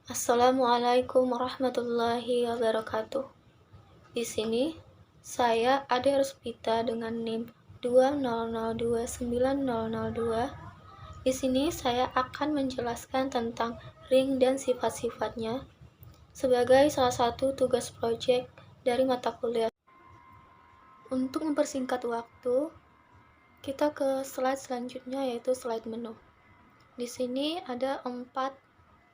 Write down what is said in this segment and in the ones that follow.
Assalamualaikum warahmatullahi wabarakatuh. Di sini saya Ade Ruspita dengan NIM 200290002. Di sini saya akan menjelaskan tentang ring dan sifat-sifatnya sebagai salah satu tugas proyek dari mata kuliah. Untuk mempersingkat waktu, kita ke slide selanjutnya, yaitu slide menu. Di sini ada 4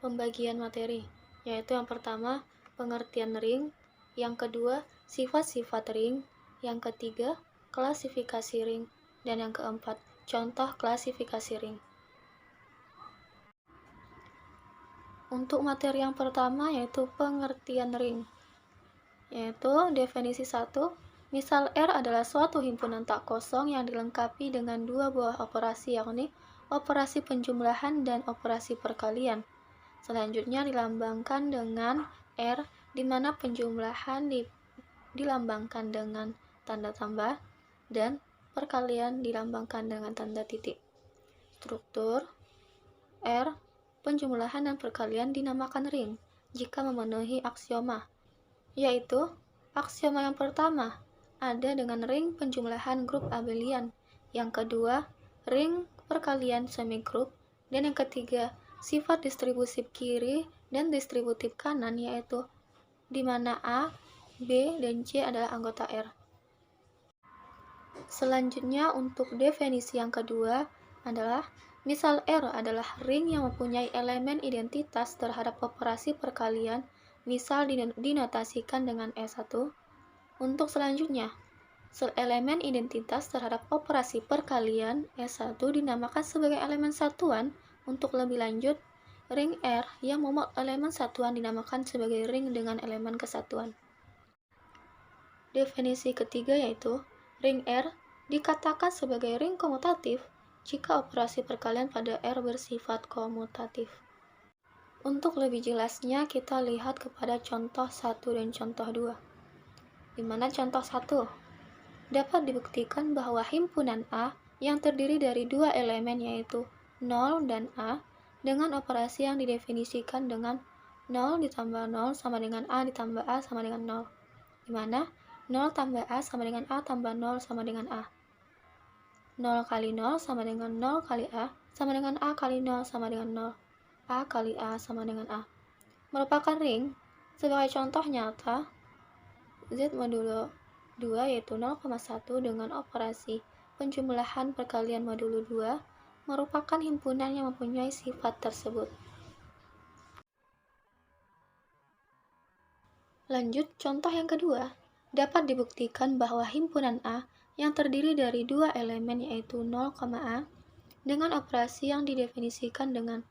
pembagian materi, yaitu yang pertama, pengertian ring, yang kedua, sifat-sifat ring, yang ketiga, klasifikasi ring, dan yang keempat, contoh klasifikasi ring. Untuk materi yang pertama yaitu pengertian ring, yaitu definisi 1, misal R adalah suatu himpunan tak kosong yang dilengkapi dengan dua buah operasi, yakni operasi penjumlahan dan operasi perkalian. Selanjutnya dilambangkan dengan R, di mana penjumlahan dilambangkan dengan tanda tambah dan perkalian dilambangkan dengan tanda titik. Struktur R, penjumlahan dan perkalian dinamakan ring jika memenuhi aksioma, yaitu aksioma yang pertama ada dengan ring penjumlahan grup abelian, yang kedua ring perkalian semigrup, dan yang ketiga sifat distributif kiri dan distributif kanan, yaitu di mana A, B, dan C adalah anggota R. Selanjutnya untuk definisi yang kedua adalah misal R adalah ring yang mempunyai elemen identitas terhadap operasi perkalian, misal dinotasikan dengan E1. Untuk selanjutnya, elemen identitas terhadap operasi perkalian E1 dinamakan sebagai elemen satuan. Untuk lebih lanjut, ring R yang memuat elemen satuan dinamakan sebagai ring dengan elemen kesatuan. Definisi ketiga yaitu ring R dikatakan sebagai ring komutatif jika operasi perkalian pada R bersifat komutatif. Untuk lebih jelasnya, kita lihat kepada contoh 1 dan contoh 2. Di mana contoh 1 dapat dibuktikan bahwa himpunan A yang terdiri dari dua elemen yaitu 0 dan A dengan operasi yang didefinisikan dengan 0 ditambah 0 sama dengan A ditambah A sama dengan 0, di mana 0 tambah A sama dengan A tambah 0 sama dengan A. 0 kali 0 sama dengan 0 kali A sama dengan A kali 0 sama dengan 0. A kali A sama dengan A. Merupakan ring. Sebagai contoh nyata, Z modulo 2 yaitu 0,1 dengan operasi penjumlahan perkalian modulo 2 merupakan himpunan yang mempunyai sifat tersebut. Lanjut, contoh yang kedua. Dapat dibuktikan bahwa himpunan A yang terdiri dari dua elemen yaitu 0, A dengan operasi yang didefinisikan dengan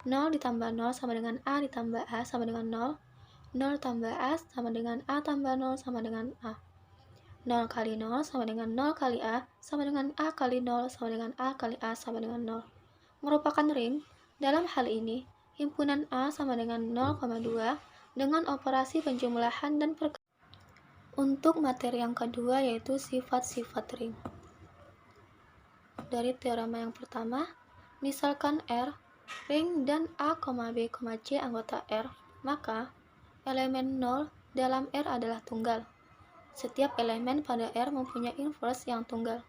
0 ditambah 0 sama dengan A ditambah A sama dengan 0, 0 tambah A sama dengan A tambah 0 sama dengan A. 0 kali 0 sama dengan 0 kali A sama dengan A kali 0 sama dengan A kali A sama dengan 0. Merupakan ring. Dalam hal ini, himpunan A sama dengan 0,2 dengan operasi penjumlahan dan perkalian. Untuk materi yang kedua yaitu sifat-sifat ring. Dari teorema yang pertama, misalkan R, ring dan A, B, C anggota R, maka elemen 0 dalam R adalah tunggal. Setiap elemen pada R mempunyai inverse yang tunggal.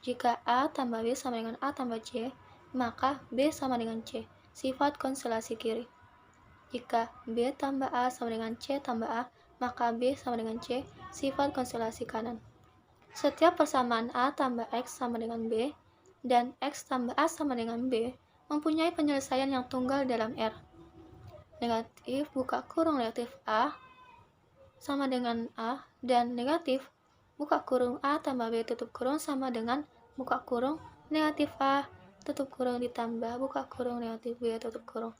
Jika A tambah B sama dengan A tambah C, maka B sama dengan C, sifat konstelasi kiri. Jika B tambah A sama dengan C tambah A, maka B sama dengan C, sifat konstelasi kanan. Setiap persamaan A tambah X sama dengan B, dan X tambah A sama dengan B, mempunyai penyelesaian yang tunggal dalam R. Negatif buka kurung negatif A sama dengan A, dan negatif buka kurung A tambah B tutup kurung sama dengan buka kurung negatif A tutup kurung ditambah buka kurung negatif B tutup kurung.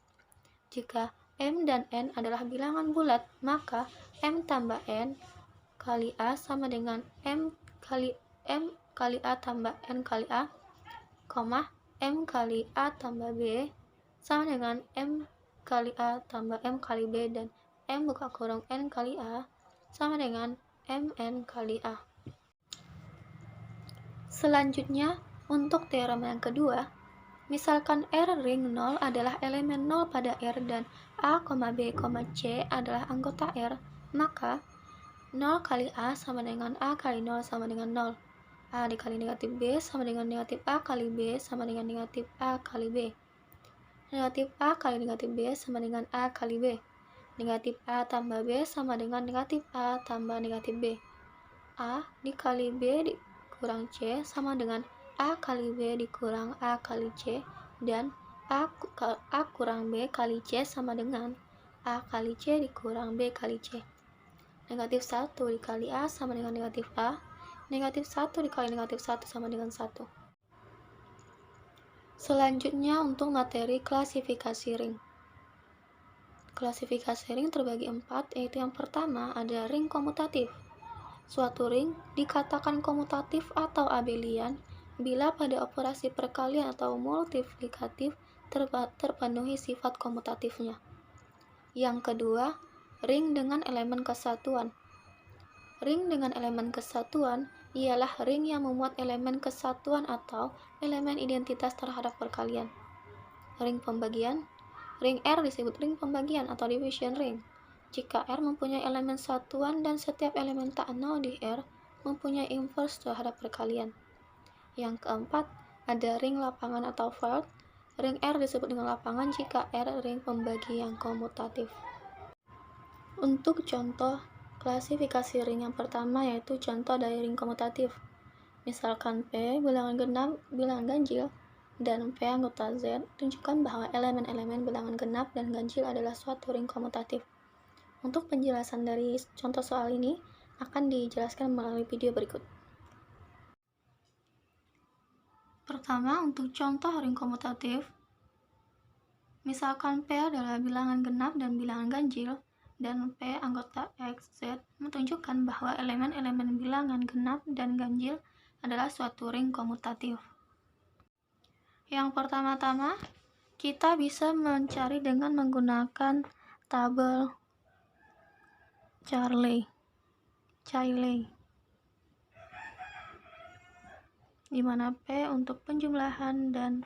Jika M dan N adalah bilangan bulat, maka M tambah N kali A sama dengan M kali A tambah N kali A, M kali A tambah B sama dengan M kali A tambah M kali B, dan M buka kurung N kali A sama dengan MN kali A. Selanjutnya, untuk teorema yang kedua, Misalkan R ring 0 adalah elemen 0 pada R dan A, B, C adalah anggota R, maka 0 kali A sama dengan A kali 0 sama dengan 0. A dikali negatif B sama dengan negatif A kali B sama dengan negatif A kali B. Negatif A kali negatif B sama dengan A kali B. Negatif A tambah B sama dengan negatif A tambah negatif B. A dikali B dikurang C sama dengan A kali B dikurang A kali C, dan A kurang B kali C sama dengan A kali C dikurang B kali C. Negatif 1 dikali A sama dengan negatif A. Negatif 1 dikali negatif 1 sama dengan 1. Selanjutnya untuk materi klasifikasi ring. Klasifikasi ring terbagi 4, yaitu yang pertama ada ring komutatif. Suatu ring dikatakan komutatif atau abelian bila pada operasi perkalian atau multiplikatif terpenuhi sifat komutatifnya. Yang kedua, ring dengan elemen kesatuan. Ring dengan elemen kesatuan ialah ring yang memuat elemen kesatuan atau elemen identitas terhadap perkalian. Ring pembagian. Ring R disebut ring pembagian atau division ring jika R mempunyai elemen satuan dan setiap elemen tak nol di R mempunyai inverse terhadap perkalian. Yang keempat, ada ring lapangan atau field. Ring R disebut dengan lapangan jika R ring pembagi yang komutatif. Untuk contoh klasifikasi ring yang pertama yaitu contoh dari ring komutatif. Misalkan P bilangan genap, bilangan ganjil, dan P anggota Z, tunjukkan bahwa elemen-elemen bilangan genap dan ganjil adalah suatu ring komutatif. Untuk penjelasan dari contoh soal ini akan dijelaskan melalui video berikut. Pertama, untuk contoh ring komutatif, misalkan P adalah bilangan genap dan bilangan ganjil, dan P anggota X, Z menunjukkan bahwa elemen-elemen bilangan genap dan ganjil adalah suatu ring komutatif. Yang pertama-tama, kita bisa mencari dengan menggunakan tabel Cayley, di mana P untuk penjumlahan dan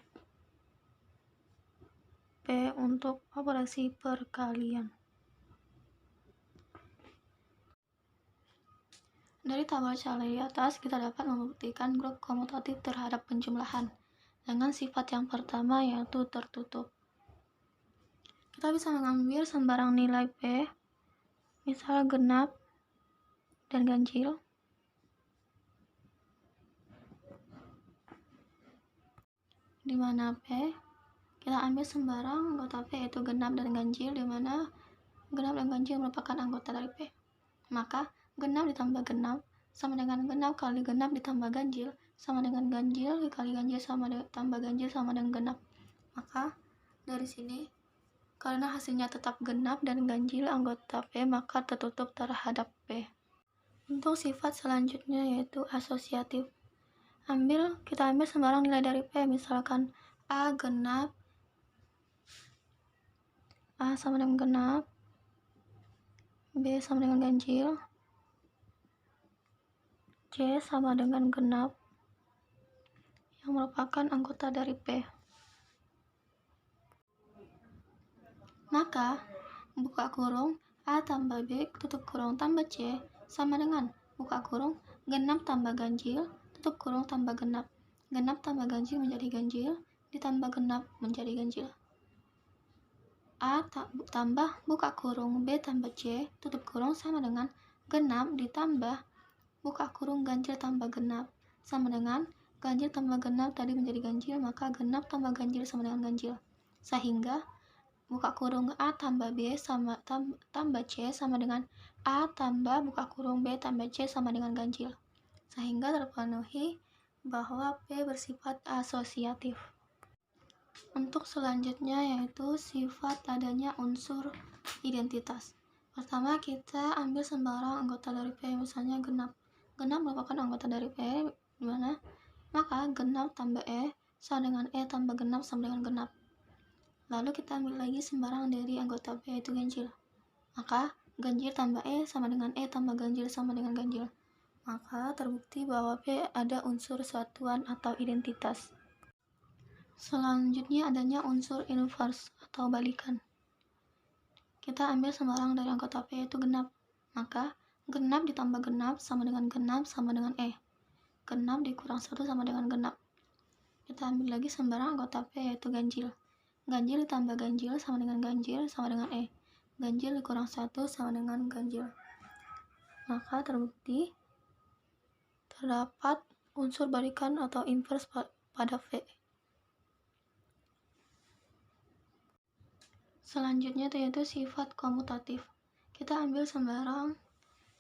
P untuk operasi perkalian. Dari tabel Cayley di atas, kita dapat membuktikan grup komutatif terhadap penjumlahan dengan sifat yang pertama yaitu tertutup. Kita bisa mengambil sembarang nilai P, misal genap dan ganjil, di mana P kita ambil sembarang anggota P yaitu genap dan ganjil, di mana genap dan ganjil merupakan anggota dari P. Maka genap ditambah genap sama dengan genap kali genap ditambah ganjil sama dengan ganjil dikali ganjil sama dengan tambah ganjil sama dengan genap. Maka dari sini karena hasilnya tetap genap dan ganjil anggota P, maka tertutup terhadap P. Untuk sifat selanjutnya yaitu asosiatif. Kita ambil sembarang nilai dari P, misalkan A genap, A sama dengan genap, B sama dengan ganjil, C sama dengan genap, yang merupakan anggota dari P. Maka, buka kurung A tambah B tutup kurung tambah C sama dengan buka kurung genap tambah ganjil tutup kurung tambah genap. Genap tambah ganjil menjadi ganjil ditambah genap menjadi ganjil. A tambah buka kurung B tambah C tutup kurung sama dengan genap ditambah buka kurung ganjil tambah genap sama dengan ganjil tambah genap tadi menjadi ganjil, maka genap tambah ganjil sama dengan ganjil. Sehingga buka kurung A tambah B sama tambah C sama dengan A tambah buka kurung B tambah C sama dengan ganjil. Sehingga terpenuhi bahwa P bersifat asosiatif. Untuk selanjutnya yaitu sifat adanya unsur identitas. Pertama, kita ambil sembarang anggota dari P, misalnya genap. Genap merupakan anggota dari P, dimana maka genap tambah E sama dengan E tambah genap sama dengan genap. Lalu kita ambil lagi sembarang dari anggota P yaitu ganjil. Maka ganjil tambah E sama dengan E tambah ganjil sama dengan ganjil. Maka terbukti bahwa P ada unsur satuan atau identitas. Selanjutnya adanya unsur inverse atau balikan. Kita ambil sembarang dari anggota P yaitu genap. Maka genap ditambah genap sama dengan genap sama dengan E. Genap dikurang 1 sama dengan genap. Kita ambil lagi sembarang anggota P yaitu ganjil. Ganjil ditambah ganjil sama dengan ganjil sama dengan E. Ganjil dikurang 1 sama dengan ganjil. Maka terbukti terdapat unsur balikan atau inverse pada V. Selanjutnya yaitu sifat komutatif. Kita ambil sembarang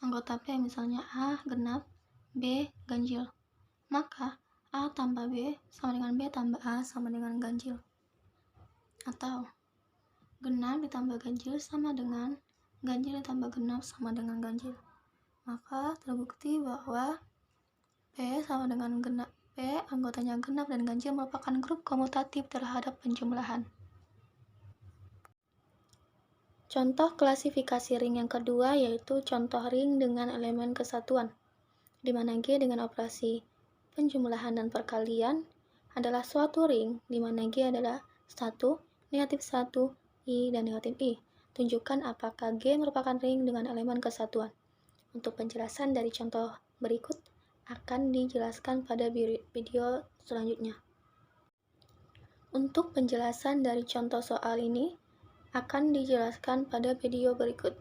anggota P, misalnya A genap, B ganjil. Maka A tambah B sama dengan B tambah A sama dengan ganjil. Atau genap ditambah ganjil sama dengan ganjil ditambah genap sama dengan ganjil. Maka terbukti bahwa P sama dengan genap. P anggotanya genap dan ganjil merupakan grup komutatif terhadap penjumlahan. Contoh klasifikasi ring yang kedua yaitu contoh ring dengan elemen kesatuan, di mana G dengan operasi penjumlahan dan perkalian adalah suatu ring, di mana G adalah 1, negatif 1, I, dan negatif I. Tunjukkan apakah G merupakan ring dengan elemen kesatuan. Untuk penjelasan dari contoh berikut akan dijelaskan pada video selanjutnya. Untuk penjelasan dari contoh soal ini akan dijelaskan pada video berikut.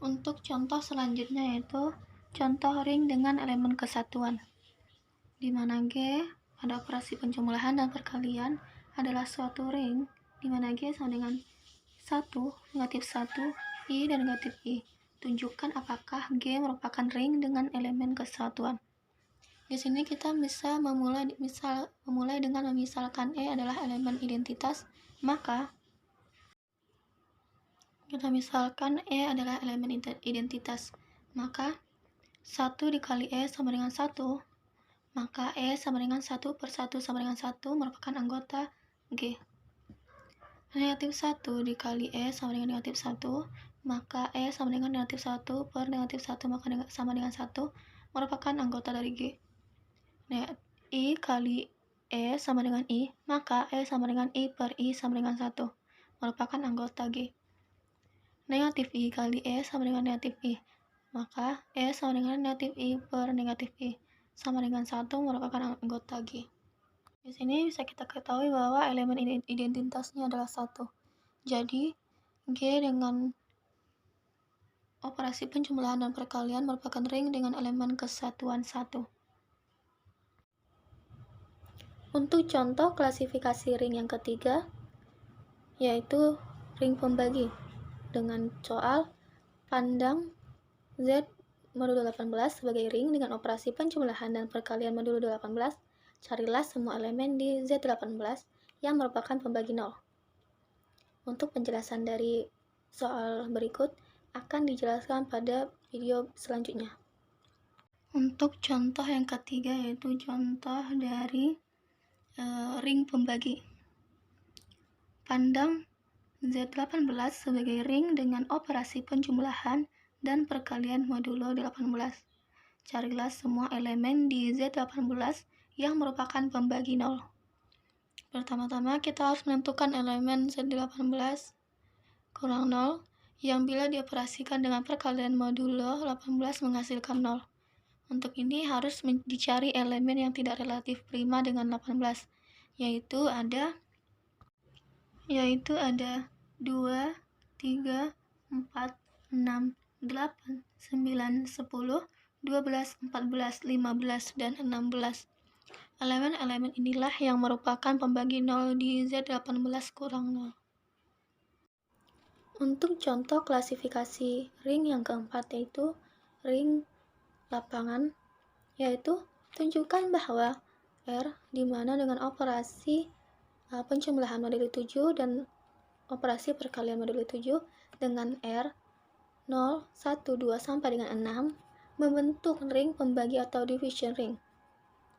Untuk contoh selanjutnya yaitu contoh ring dengan elemen kesatuan, di mana G pada operasi penjumlahan dan perkalian adalah suatu ring, di mana G sama dengan 1, negatif 1, I, dan negatif I. Tunjukkan apakah G merupakan ring dengan elemen kesatuan. Di sini kita bisa memulai dengan memisalkan E adalah elemen identitas, maka kita misalkan E adalah elemen identitas, maka 1 dikali E sama dengan 1, maka E sama dengan 1 per 1 sama dengan 1 merupakan anggota G. Negatif 1 dikali E sama dengan negatif 1, maka E sama dengan negatif 1 per negatif 1 maka sama dengan 1 merupakan anggota dari G. I kali E sama dengan I, maka E sama dengan I per I sama dengan 1 merupakan anggota G. Negatif I kali E sama dengan negatif I, maka E sama dengan negatif I per negatif I sama dengan 1 merupakan anggota G. Di sini bisa kita ketahui bahwa elemen identitasnya adalah 1. Jadi, G dengan operasi penjumlahan dan perkalian merupakan ring dengan elemen kesatuan 1. Untuk contoh klasifikasi ring yang ketiga, yaitu ring pembagi, dengan soal pandang Z modulo 18 sebagai ring dengan operasi penjumlahan dan perkalian modulo 18, carilah semua elemen di Z18 yang merupakan pembagi 0. Untuk penjelasan dari soal berikut akan dijelaskan pada video selanjutnya. Untuk contoh yang ketiga yaitu contoh dari ring pembagi. Pandang Z18 sebagai ring dengan operasi penjumlahan dan perkalian modulo 18. Carilah semua elemen di Z18 yang merupakan pembagi 0. Pertama-tama kita harus menentukan elemen Z18 kurang 0 yang bila dioperasikan dengan perkalian modulo 18 menghasilkan 0. Untuk ini harus dicari elemen yang tidak relatif prima dengan 18, yaitu ada 2, 3, 4, 6, 8, 9, 10, 12, 14, 15, dan 16. Elemen-elemen inilah yang merupakan pembagi 0 di Z18 kurang 0. Untuk contoh klasifikasi ring yang keempat yaitu ring lapangan, yaitu tunjukkan bahwa R di mana dengan operasi penjumlahan modulo 7 dan operasi perkalian modulo 7 dengan R 0, 1, 2 sampai dengan 6 membentuk ring pembagi atau division ring.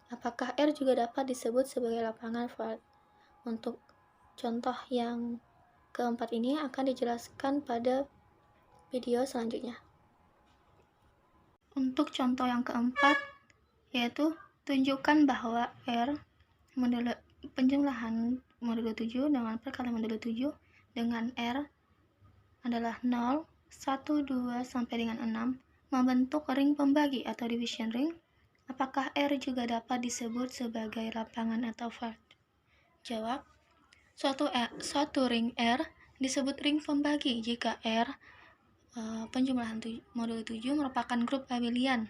Apakah R juga dapat disebut sebagai lapangan void? Untuk contoh yang keempat ini akan dijelaskan pada video selanjutnya. Untuk contoh yang keempat, yaitu Tunjukkan bahwa R penjumlahan modulo 7 dengan perkalian modulo 7 dengan R adalah 0, 1, 2, sampai dengan 6 membentuk ring pembagi atau division ring. Apakah R juga dapat disebut sebagai lapangan atau vert? Jawab, suatu ring R disebut ring pembagi jika R penjumlahan modulo 7 merupakan grup abelian.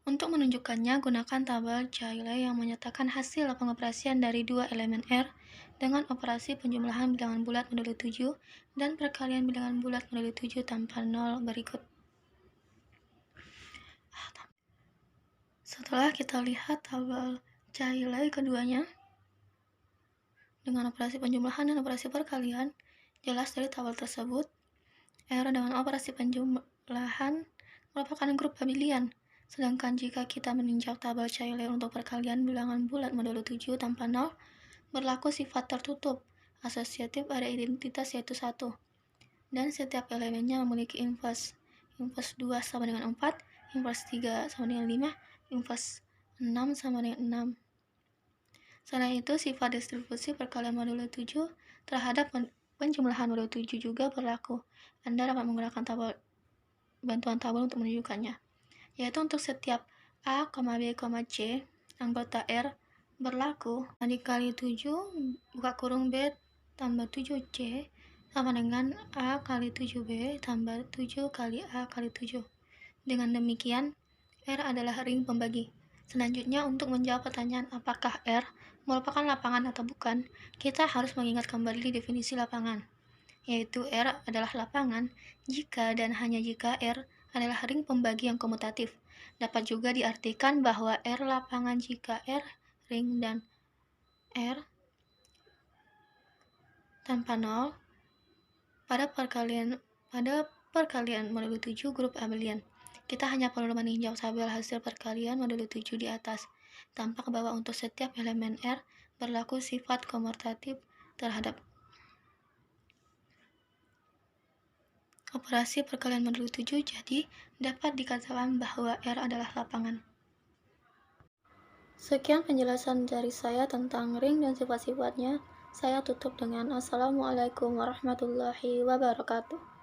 Untuk menunjukkannya, gunakan tabel Cayley yang menyatakan hasil pengoperasian dari dua elemen R dengan operasi penjumlahan bilangan bulat modulo 7 dan perkalian bilangan bulat modulo 7 tanpa 0 berikut. Setelah kita lihat tabel Cayley keduanya dengan operasi penjumlahan dan operasi perkalian, jelas dari tabel tersebut, R dengan operasi penjumlahan merupakan grup abelian. Sedangkan jika kita meninjau tabel Cayley untuk perkalian bilangan bulat modulo 7 tanpa 0, berlaku sifat tertutup, asosiatif ada identitas yaitu 1, dan setiap elemennya memiliki inverse. Inverse 2 sama dengan 4, inverse 3 sama dengan 5, inverse 6 sama dengan 6. Selain itu, sifat distribusi perkalian modulo 7 terhadap penjumlahan modulo 7 juga berlaku. Anda dapat menggunakan bantuan tabel untuk menunjukkannya, yaitu untuk setiap A, B, C anggota R berlaku dikali 7 buka kurung B tambah 7C sama dengan A kali 7B tambah 7 kali A kali 7. Dengan demikian, R adalah ring pembagi. Selanjutnya, untuk menjawab pertanyaan apakah R merupakan lapangan atau bukan, kita harus mengingat kembali definisi lapangan, yaitu R adalah lapangan jika dan hanya jika R adalah ring pembagi yang komutatif. Dapat juga diartikan bahwa R lapangan jika R ring dan R tanpa 0 pada perkalian modulo 7 grup abelian. Kita hanya perlu meninjau tabel hasil perkalian modulo 7 di atas. Tampak bahwa untuk setiap elemen R berlaku sifat komutatif terhadap operasi perkalian modulo 7, jadi dapat dikatakan bahwa R adalah lapangan. Sekian penjelasan dari saya tentang ring dan sifat-sifatnya. Saya tutup dengan Assalamualaikum warahmatullahi wabarakatuh.